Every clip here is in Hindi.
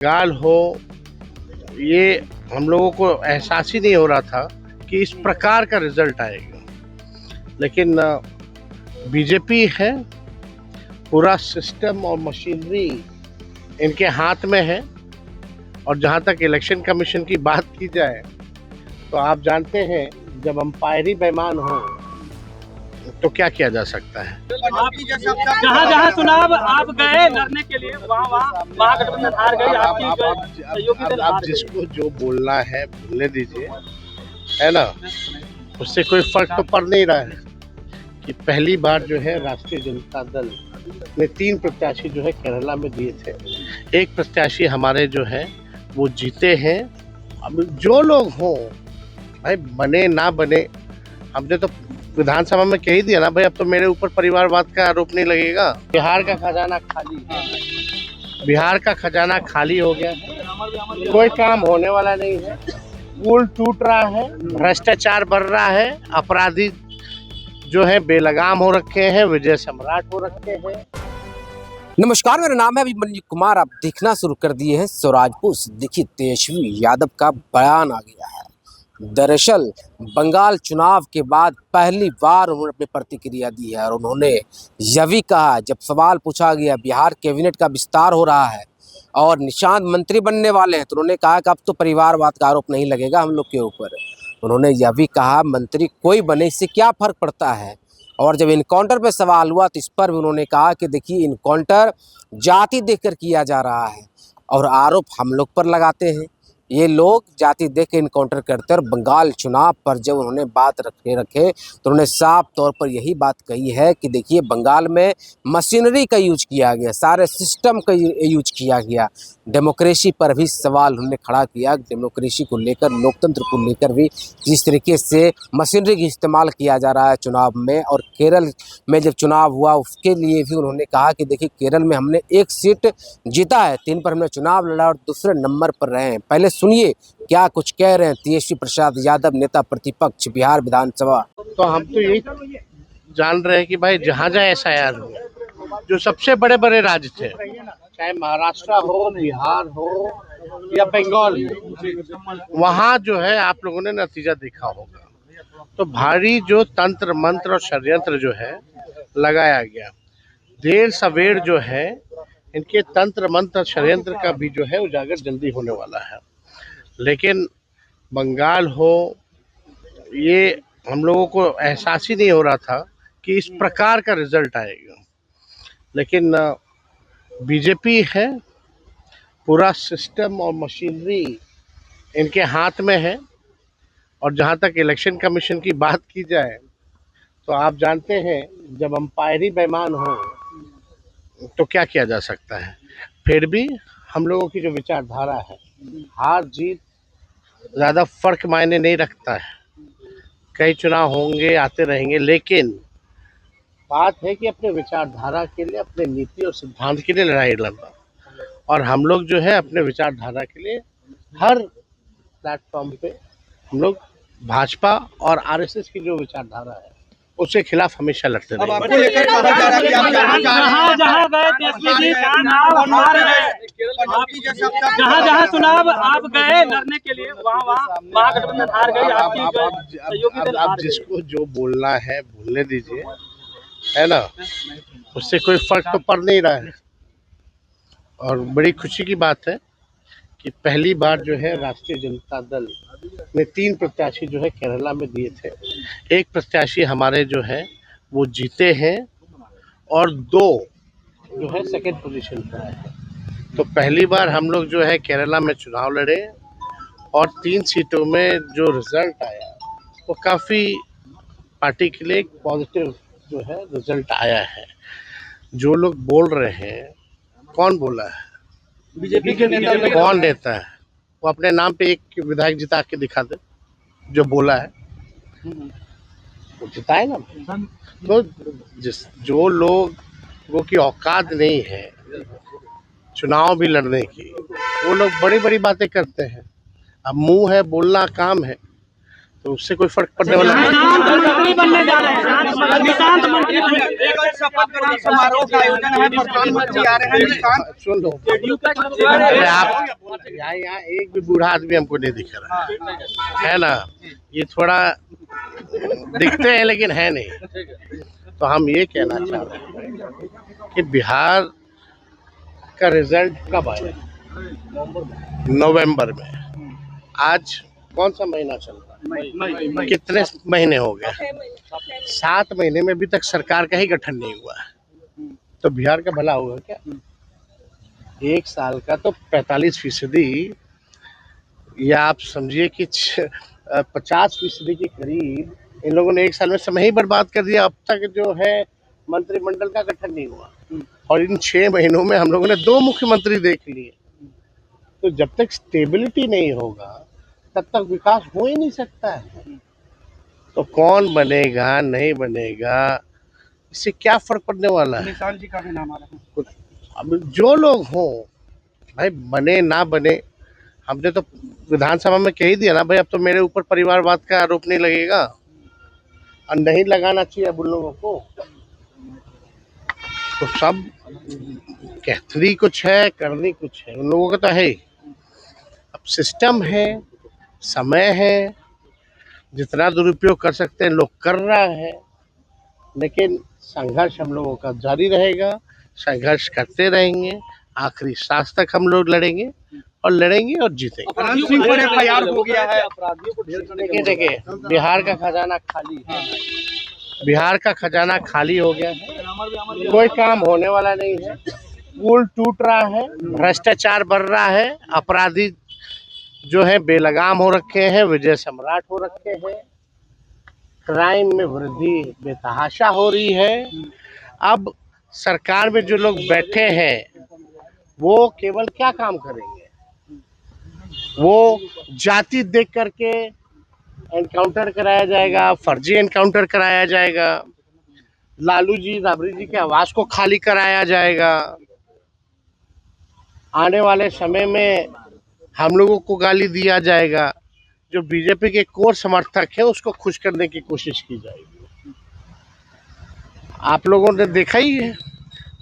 गाल हो, ये हम लोगों को एहसास ही नहीं हो रहा था कि इस प्रकार का रिजल्ट आएगा। लेकिन बीजेपी है, पूरा सिस्टम और मशीनरी इनके हाथ में है। और जहां तक इलेक्शन कमीशन की बात की जाए तो आप जानते हैं, जब अंपायरी बेईमान हो तो क्या किया जा सकता है। जहाँ जहाँ चुनाव आप गए लड़ने के लिए वहाँ महागठबंधन हार गई, आपकी सहयोगी दल हार आप गए। जिसको जो बोलना है बोलने दीजिए, है ना। उससे कोई फर्क तो पड़ नहीं रहा है कि पहली बार जो है राष्ट्रीय जनता दल ने 3 प्रत्याशी जो है केरला में दिए थे। एक प्रत्याशी हमारे जो है वो जीते हैं। अब जो लोग हों, भाई बने ना बने, हमने तो विधानसभा में कह ही दिया ना भाई, अब तो मेरे ऊपर परिवारवाद का आरोप नहीं लगेगा। बिहार का खजाना खाली है, बिहार का खजाना खाली हो गया है, कोई काम होने वाला नहीं है, पुल टूट रहा है, भ्रष्टाचार बढ़ रहा है, अपराधी जो है बेलगाम हो रखे हैं, विजय सम्राट हो रखे हैं। नमस्कार, मेरा नाम है अभिमन्यु कुमार। आप देखना शुरू कर दिए हैं स्वराज पोस्ट। देखिए, तेजस्वी यादव का बयान आ गया है। दरअसल बंगाल चुनाव के बाद पहली बार उन्होंने अपनी प्रतिक्रिया दी है और उन्होंने यह भी कहा, जब सवाल पूछा गया बिहार कैबिनेट का विस्तार हो रहा है और निशांत मंत्री बनने वाले हैं, तो उन्होंने कहा कि अब तो परिवारवाद का आरोप नहीं लगेगा हम लोग के ऊपर। उन्होंने यह भी कहा, मंत्री कोई बने इससे क्या फर्क पड़ता है। और जब इनकाउंटर पे सवाल हुआ तो इस पर भी उन्होंने कहा कि देखिए, इनकाउंटर जाति देखकर किया जा रहा है और आरोप हम लोग पर लगाते हैं। ये लोग जाति देख के इनकाउंटर करते हैं। और बंगाल चुनाव पर जब उन्होंने बात रखे तो उन्होंने साफ तौर पर यही बात कही है कि देखिए, बंगाल में मशीनरी का यूज किया गया, सारे सिस्टम का यूज किया गया। डेमोक्रेसी पर भी सवाल उन्होंने खड़ा किया। डेमोक्रेसी को लेकर, लोकतंत्र को लेकर भी जिस तरीके से मशीनरी का इस्तेमाल किया जा रहा है चुनाव में। और केरल में जब चुनाव हुआ उसके लिए भी उन्होंने कहा कि देखिए, केरल में हमने 1 सीट जीता है, 3 पर हमने चुनाव लड़ा और दूसरे नंबर पर रहे हैं। पहले सुनिए क्या कुछ कह रहे हैं तेजस्वी प्रसाद यादव, नेता प्रतिपक्ष बिहार विधानसभा। तो हम तो यही जान रहे हैं कि भाई जहाँ जहाँ SIR हो, जो सबसे बड़े बड़े राज्य थे, चाहे महाराष्ट्र हो, बिहार हो या बंगाल हो, वहाँ जो है आप लोगों ने नतीजा देखा होगा। तो भारी जो तंत्र मंत्र और षड्यंत्र जो है लगाया गया, देर सवेर जो है इनके तंत्र मंत्र षड्यंत्र का भी जो है उजागर जल्दी होने वाला है। लेकिन बंगाल हो, ये हम लोगों को एहसास ही नहीं हो रहा था कि इस प्रकार का रिजल्ट आएगा। लेकिन बीजेपी है, पूरा सिस्टम और मशीनरी इनके हाथ में है। और जहां तक इलेक्शन कमीशन की बात की जाए तो आप जानते हैं, जब अंपायरी बेईमान हो तो क्या किया जा सकता है। फिर भी हम लोगों की जो विचारधारा है, हार जीत ज़्यादा फर्क मायने नहीं रखता है। कई चुनाव होंगे, आते रहेंगे, लेकिन बात है कि अपने विचारधारा के लिए, अपने नीति और सिद्धांत के लिए लड़ाई लड़ना। और हम लोग जो है अपने विचारधारा के लिए हर प्लेटफॉर्म पे हम लोग भाजपा और RSS की जो विचारधारा है उसके खिलाफ हमेशा लड़ते अब रहेंगे। आपको लेकर कहा जा रहा है कि आप जहाँ जहाँ गए तेजस्वी जी चुनाव हार गए। जहाँ जहाँ चुनाव आप गए लड़ने के लिए वहाँ महागठबंधन हार गई, आपकी सहयोगी दल हार आप गए। जिसको जो बोलना है बोलने दीजिए, है ना। उससे कोई फर्क तो पड़ नहीं रहा है। और बड़ी खुशी की बात है कि पहली बार जो है राष्ट्रीय जनता दल ने 3 प्रत्याशी जो है केरला में दिए थे। एक प्रत्याशी हमारे जो है वो जीते हैं और 2 जो है सेकंड पोजीशन पर आए हैं। तो पहली बार हम लोग जो है केरला में चुनाव लड़े और 3 सीटों में जो रिजल्ट आया वो काफ़ी पार्टी के लिए एक पॉजिटिव जो है रिजल्ट आया है। जो लोग बोल रहे हैं, कौन बोला है? बीजेपी के नेता कौन नेता है? वो अपने नाम पे एक विधायक जिता के दिखा दे जो बोला है, वो जिताए ना। तो जो लोगों की औकात नहीं है चुनाव भी लड़ने की, वो लोग बड़ी बड़ी बातें करते हैं। अब मुंह है, बोलना काम है। तो उससे कोई फर्क पड़ने वाला नहीं। निशांत मंत्री बनने जा रहे हैं, निशांत मंत्री बनने एक शपथ ग्रहण समारोह का आयोजन है, प्रधानमंत्री आ रहे हैं। निशांत सुन लो, अरे आप यहाँ एक भी बूढ़ा आदमी हमको नहीं दिख रहा है ना, ये थोड़ा दिखते हैं लेकिन है नहीं। तो हम ये कहना चाह रहे हैं कि बिहार का रिजल्ट कब आएगा? नवंबर में। आज कौन सा महीना चल रहा है? कितने महीने हो गए? 7 महीने में अभी तक सरकार का ही गठन नहीं हुआ है, तो बिहार का भला होगा क्या? 1 साल का तो 45%, या आप समझिए कि 50% के करीब इन लोगों ने 1 साल में समय ही बर्बाद कर दिया। अब तक जो है मंत्रिमंडल का गठन नहीं हुआ, और इन 6 महीनों में हम लोगों ने 2 मुख्यमंत्री देख लिए। तो जब तक स्टेबिलिटी नहीं होगा तब तक विकास हो ही नहीं सकता है। तो कौन बनेगा नहीं बनेगा, इससे क्या फर्क पड़ने वाला है? निशांत जी का भी नाम आ रहा है। अब जो लोग हों भाई, बने ना बने, हमने तो विधानसभा में कह ही दिया ना भाई, अब तो मेरे ऊपर परिवारवाद का आरोप नहीं लगेगा, और नहीं लगाना चाहिए अब उन लोगों को। तो सब कहती कुछ है, करनी कुछ है, उन लोगों का तो है ही। अब सिस्टम है, समय है, जितना दुरुपयोग कर सकते हैं लोग कर रहा है, लेकिन संघर्ष हम लोगों का जारी रहेगा, संघर्ष करते रहेंगे, आखिरी सांस तक हम लोग लड़ेंगे और लड़ेंगे और जीतेंगे। अनंत सिंह पर FIR हो गया है। देखिए, बिहार का खजाना खाली है, बिहार का खजाना खाली हो गया है, कोई काम होने वाला नहीं है, पुल टूट रहा है, भ्रष्टाचार बढ़ रहा है, अपराधी जो है बेलगाम हो रखे हैं, विजय सम्राट हो रखे हैं, क्राइम में वृद्धि बेतहाशा हो रही है। अब सरकार में जो लोग बैठे हैं वो केवल क्या काम करेंगे? वो जाति देख करके एनकाउंटर कराया जाएगा, फर्जी एनकाउंटर कराया जाएगा, लालू जी राबड़ी जी के आवास को खाली कराया जाएगा। आने वाले समय में हम लोगों को गाली दिया जाएगा, जो बीजेपी के कोर समर्थक है उसको खुश करने की कोशिश की जाएगी। आप लोगों ने देखा ही है,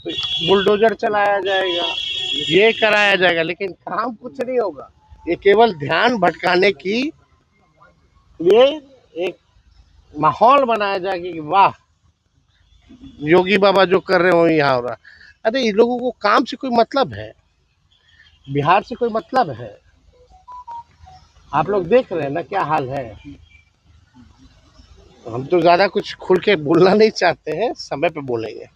बुलडोजर चलाया जाएगा, ये कराया जाएगा, लेकिन काम कुछ नहीं होगा। ये केवल ध्यान भटकाने की लिए एक माहौल बनाया जाएगा कि वाह योगी बाबा जो कर रहे हो यहाँ हो रहा। अरे इन लोगों को काम से कोई मतलब है? बिहार से कोई मतलब है? आप लोग देख रहे हैं ना क्या हाल है। हम तो ज्यादा कुछ खुल के बोलना नहीं चाहते हैं, समय पे बोलेंगे।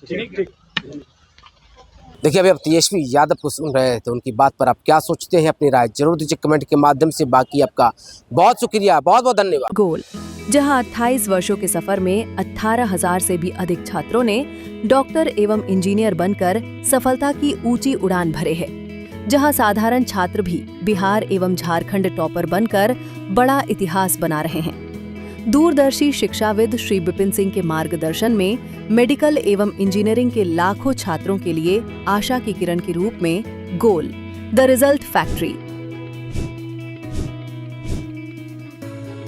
देखिए, अभी आप तेजस्वी यादव को सुन रहे थे, उनकी बात पर आप क्या सोचते हैं? अपनी राय जरूर दीजिए कमेंट के माध्यम से। बाकी आपका बहुत शुक्रिया, बहुत बहुत धन्यवाद। गोल, जहां 28 वर्षों के सफर में 18,000 से भी अधिक छात्रों ने डॉक्टर एवं इंजीनियर बनकर सफलता की ऊंची उड़ान भरे है, जहां साधारण छात्र भी बिहार एवं झारखंड टॉपर बनकर बड़ा इतिहास बना रहे हैं। दूरदर्शी शिक्षाविद श्री विपिन सिंह के मार्गदर्शन में मेडिकल एवं इंजीनियरिंग के लाखों छात्रों के लिए आशा की किरण के रूप में गोल, द रिजल्ट फैक्ट्री,